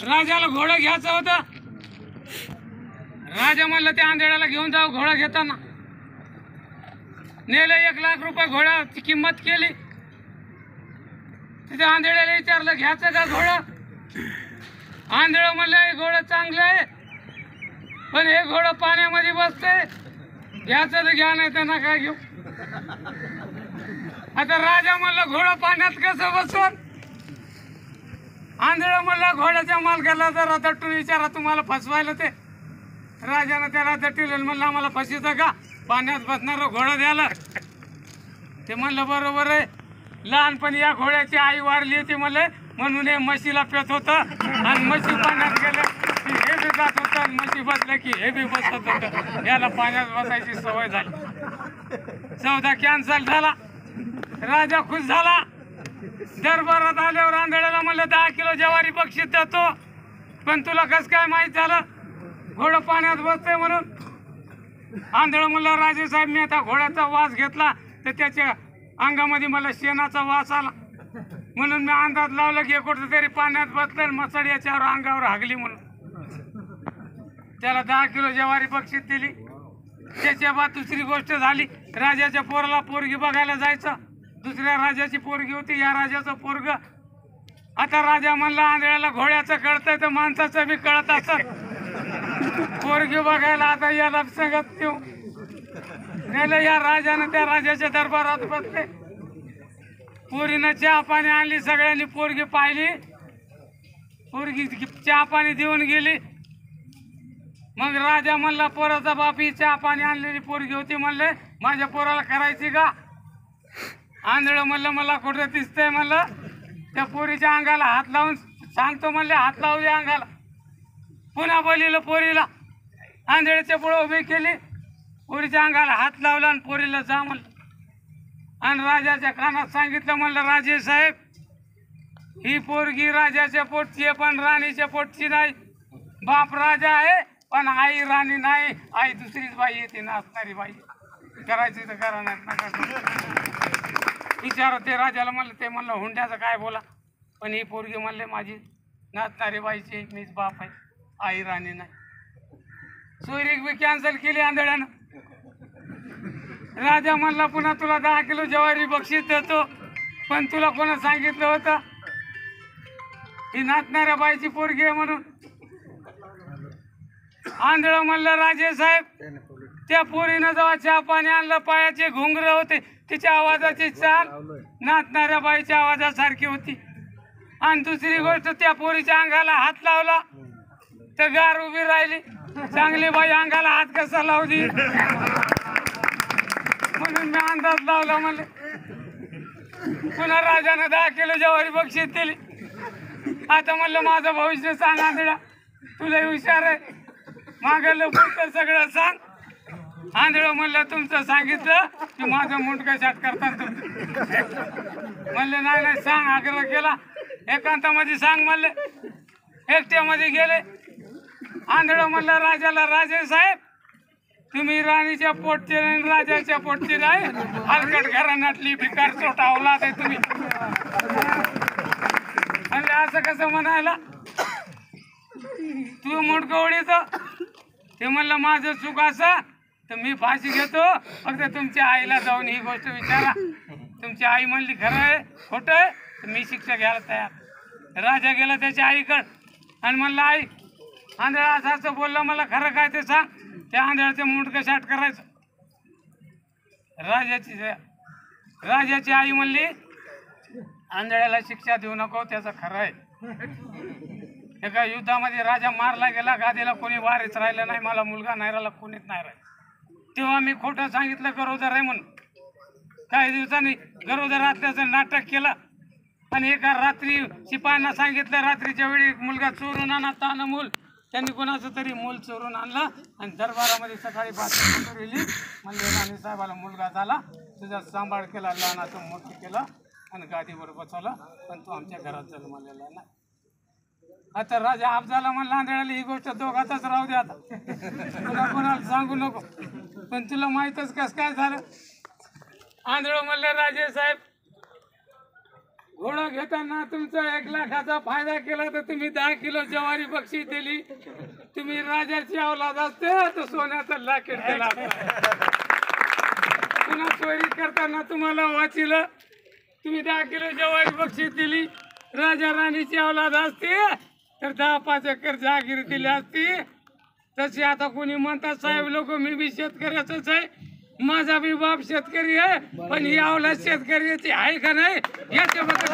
राजाला घोडं घ्यायचं होतं. राजा म्हणलं त्या आंधळ्याला घेऊन जाऊ. घोडा घेताना नेलं 1 लाख रुपये घोड्याची किंमत केली. तिथे आंधळ्याला विचारलं घ्यायचं का घोडं. आंधळ म्हणलं हे घोडं चांगलं आहे पण हे घोडं पाण्यामध्ये बसते. घ्यायचं तर घ्या नाही तर नका घेऊ. आता राजा म्हणलं घोडं पाण्यात कसं बसवून. आंधळ म्हणलं घोड्याच्या मालकाला जरा दटून विचारा तुम्हाला फसवायला ते. राजानं त्याला दटील म्हणलं आम्हाला फसवतं का पाण्यात बसणारं घोडं द्यायला. ते म्हणलं बरोबर आहे. लहानपणी या घोड्याची आई वारली होती म्हणले म्हणून हे म्हशीला पेत होतं आणि म्हशी पाण्यात गेलं की हे बी जात होतं आणि म्हशी बसलं की हे बी बसत होतं. याला पाण्यात बसायची सवय झाली. सौदा कॅन्सल झाला. राजा खुश झाला. दरबारात आल्यावर आंधळ्याला म्हणलं 10 किलो ज्वारी बक्षीस देतो पण तुला कसं काय माहीत झालं घोडं पाण्यात बसतंय म्हणून. आंधळ म्हणलं राजेसाहेब मी आता घोड्याचा वास घेतला तर त्याच्या अंगामध्ये मला शेणाचा वास आला म्हणून मी अंदाज लावला की कुठं तरी पाण्यात बसलं मसड याच्यावर अंगावर हागली म्हणून. त्याला 10 किलो ज्वारी बक्षीस दिली. त्याच्या बाद दुसरी गोष्ट झाली. राजाच्या पोराला पोरगी बघायला जायचं. दुसऱ्या राजाची पोरगी होती या राजाचं पोरग. आता राजा म्हणला आंधळ्याला घोड्याचं कळतंय तर माणसाचं बी कळत असत. पोरगी बघायला आता याला संगत देऊ नेलं. या राजानं त्या राजाच्या दरबारात बसले. पोरीनं चहा पाणी आणली. सगळ्यांनी पोरगी पाहिली. पोरगी चहा पाणी देऊन गेली. मग राजा म्हणला पोराचा बाप ही चहा पाणी आणलेली पोरगी होती म्हणले माझ्या पोराला करायची का. आंधळ म्हणलं मला कुठं दिसतंय म्हणलं. त्या पोरीच्या अंगाला हात लावून सांगतो म्हणले हात लावूया अंगाला. पुन्हा बोलिलं पोरीला. आंधळ्याच्या पुढं उभी केली. पोरीच्या अंगाला हात लावला आणि पोरीला जा म्हणलं. आणि राजाच्या कानात सांगितलं म्हणलं राजे साहेब ही पोरगी राजाच्या पोटची आहे पण राणीच्या पोटची नाही. बाप राजा आहे पण आई राणी नाही. आई दुसरीच बाई येते नाचणारी बाई. करायची तर करा नाही नका विचार. ते राजाला म्हणलं ते म्हणलं हुंड्याचं काय बोला पण ही पोरगी म्हणले माझी नाचणारी बाईची मीच बाप आहे आई राणी नाही. सोयरीक बी कॅन्सल केली आंधळ्यानं. राजा म्हणला पुन्हा तुला 10 किलो ज्वारी बक्षीस देतो पण तुला कोणा सांगितलं होतं ही नाचणाऱ्या बाईची पोरगी आहे म्हणून. आंधळ म्हणलं राजे साहेब त्या पोरीनं जेव्हा चहा पाणी आणलं पायाचे घुंगरं होते तिच्या आवाजाची चाल नाचणाऱ्या बाईच्या आवाजासारखी होती. आणि दुसरी गोष्ट त्या पोरीच्या अंगाला हात लावला तर गार उभी राहिली. चांगली बाई अंगाला हात कसा लावली म्हणून मी अंदाज लावला म्हणले. पुन्हा राजानं 10 किलो ज्वारी बक्षीस दिली. आता म्हणलं माझं भविष्य सांग आंधळा तुला हुशार आहे मागलं पुढचं सगळं सांग. आंधळ म्हणलं तुमचं सांगितलं की माझं मुंडकं शाट करतात तुम्ही. म्हणले नाही नाही सांग. आग्रह केला. एकांतामध्ये सांग म्हणले. एकट्यामध्ये गेले. आंधळ म्हणलं राजाला राजे साहेब तुम्ही राणीच्या पोटचे राजाच्या पोटची नाही हलकट घराण्यातली भिकार चोटा औलाद आहे तुम्ही. म्हणले असं कसं म्हणायला तू मुंडकं ओढीचं. ते म्हणलं माझं चूक असं तर मी फाशी घेतो फक्त तुमच्या आईला जाऊन ही गोष्ट विचारा. तुमची आई म्हणली खरं आहे खोटं आहे तर मी शिक्षा घ्यायला तयार. राजा गेला त्याच्या आईकडं आणि म्हणलं आई आंधळा असं असं बोललं मला खरं काय ते सांग. त्या आंधळाचं मुंडकं शाट करायचं. राजाची आई म्हणली आंधळ्याला शिक्षा देऊ नको त्याचं खरं आहे. एका युद्धामध्ये राजा मारला गेला गादीला कोणी वारीच राहिलं नाही मला मुलगा नाही राहिला कोणीच नाही राहिलं. तेव्हा मी खोटं सांगितलं गरोदर आहे म्हणून. काही दिवसांनी गरोदर असल्याचं नाटक केलं आणि एका रात्री शिपायांना सांगितलं रात्रीच्या वेळी मुलगा चोरून आणा तानं मूल. त्यांनी कोणाचं तरी मूल चोरून आणलं आणि दरबारामध्ये सकाळी बातमी पसरवली म्हणले राणी साहेबाला मुलगा झाला तुझा सांभाळ केला लहानाचं मोठं केलं आणि गादीवर बसवलं पण तू आमच्या घरात जन्मलेला नाही. आता राजा अफजाला म्हणला आंधळ्याला ही गोष्ट दोघातच राहू दे आता तुला कोणाला सांगू नको. पण तुला माहीतच कसं काय झालं. आंधळ म्हणलं राजे साहेब घोडा घेताना तुमचा 1 लाखाचा फायदा केला तर तुम्ही 10 किलो ज्वारी बक्षीस दिली. तुम्ही राजाची औलाद असते तर सोन्याचा लाकेट दिला. पुन्हा चोरी करताना तुम्हाला वाचिलं. तुम्ही 10 किलो ज्वारी बक्षीस दिली. राजा राणीची औलाद असते तर 10-5 एकर जागीर दिली असती. तशी आता कोणी म्हणतात साहेब लोक मी बी शेतकऱ्याचाच आहे. माझा बी बाप शेतकरी आहे पण ही औलाद शेतकऱ्याची आहे का नाही याच्याबद्दल